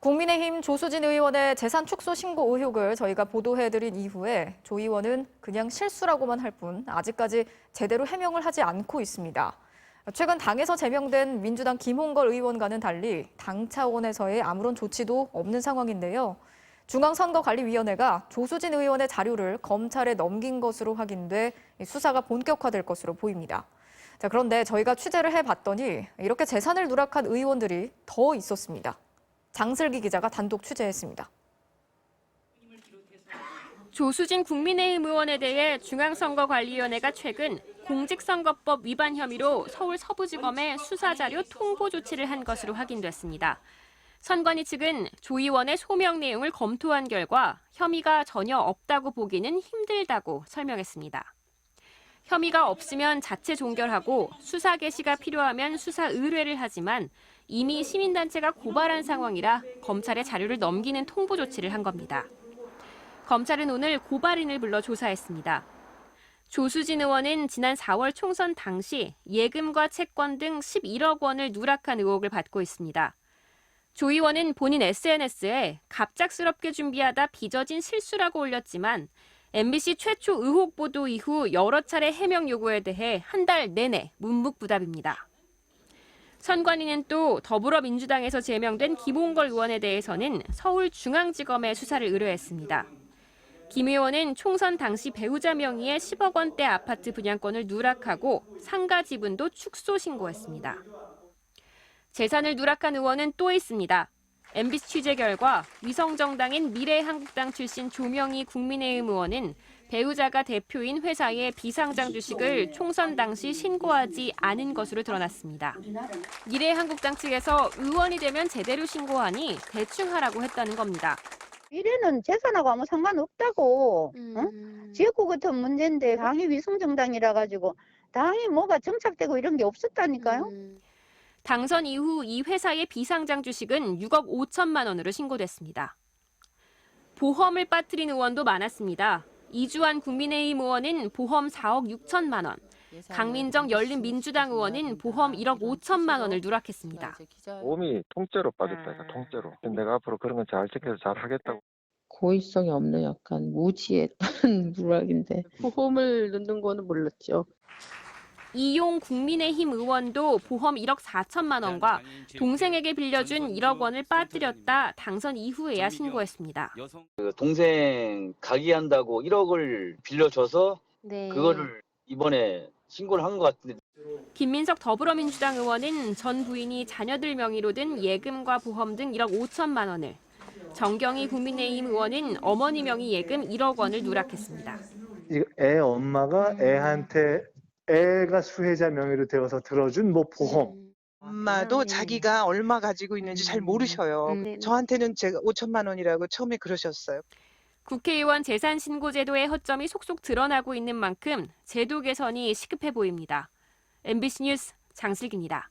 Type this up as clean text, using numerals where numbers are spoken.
국민의힘 조수진 의원의 재산 축소 신고 의혹을 저희가 보도해드린 이후에 조 의원은 그냥 실수라고만 할 뿐 아직까지 제대로 해명을 하지 않고 있습니다. 최근 당에서 제명된 민주당 김홍걸 의원과는 달리 당 차원에서의 아무런 조치도 없는 상황인데요. 중앙선거관리위원회가 조수진 의원의 자료를 검찰에 넘긴 것으로 확인돼 수사가 본격화될 것으로 보입니다. 그런데 저희가 취재를 해봤더니 이렇게 재산을 누락한 의원들이 더 있었습니다. 장슬기 기자가 단독 취재했습니다. 조수진 국민의힘 의원에 대해 중앙선거관리위원회가 최근 공직선거법 위반 혐의로 서울 서부지검에 수사자료 통보 조치를 한 것으로 확인됐습니다. 선관위 측은 조 의원의 소명 내용을 검토한 결과 혐의가 전혀 없다고 보기는 힘들다고 설명했습니다. 혐의가 없으면 자체 종결하고 수사 개시가 필요하면 수사 의뢰를 하지만 이미 시민단체가 고발한 상황이라 검찰에 자료를 넘기는 통보 조치를 한 겁니다. 검찰은 오늘 고발인을 불러 조사했습니다. 조수진 의원은 지난 4월 총선 당시 예금과 채권 등 11억 원을 누락한 의혹을 받고 있습니다. 조 의원은 본인 SNS에 갑작스럽게 준비하다 빚어진 실수라고 올렸지만 MBC 최초 의혹 보도 이후 여러 차례 해명 요구에 대해 한 달 내내 묵묵부답입니다. 선관위는 또 더불어민주당에서 제명된 김홍걸 의원에 대해서는 서울중앙지검에 수사를 의뢰했습니다. 김 의원은 총선 당시 배우자 명의의 10억 원대 아파트 분양권을 누락하고 상가 지분도 축소 신고했습니다. 재산을 누락한 의원은 또 있습니다. MBC 취재 결과 위성정당인 미래한국당 출신 조명희 국민의힘 의원은 배우자가 대표인 회사의 비상장 주식을 총선 당시 신고하지 않은 것으로 드러났습니다. 미래한국당 측에서 의원이 되면 제대로 신고하니 대충 하라고 했다는 겁니다. 미래는 재산하고 아무 상관없다고. 지역구 같은 문제인데 당이 위성정당이라 가지고 당이 뭐가 정착되고 이런 게 없었다니까요. 당선 이후 이 회사의 비상장 주식은 6억 5천만 원으로 신고됐습니다. 보험을 빠뜨린 의원도 많았습니다. 이주환 국민의힘 의원은 보험 4억 6천만 원, 강민정 열린민주당 의원은 보험 1억 5천만 원을 누락했습니다. 보험이 통째로 빠졌다니까, 통째로. 내가 앞으로 그런 건 잘 지켜서 잘 하겠다고. 고의성이 없는 약간 무지했다는 누락인데 보험을 넣는 거는 몰랐죠. 이용 국민의힘 의원도 보험 1억 4천만 원과 동생에게 빌려준 1억 원을 빠뜨렸다 당선 이후에야 신고했습니다. 동생 가기한다고 1억을 빌려줘서 그거를 이번에 신고를 한 것 같은데. 김민석 더불어민주당 의원은 전 부인이 자녀들 명의로 든 예금과 보험 등 1억 5천만 원을, 정경희 국민의힘 의원은 어머니 명의 예금 1억 원을 누락했습니다. 애 엄마가 애한테 애가 수혜자 명의로 되어서 들어준 뭐 보험. 엄마도 자기가 얼마 가지고 있는지 잘 모르셔요. 저한테는 제가 5천만 원이라고 처음에 그러셨어요. 국회의원 재산신고제도의 허점이 속속 드러나고 있는 만큼 제도 개선이 시급해 보입니다. MBC 뉴스 장슬기입니다.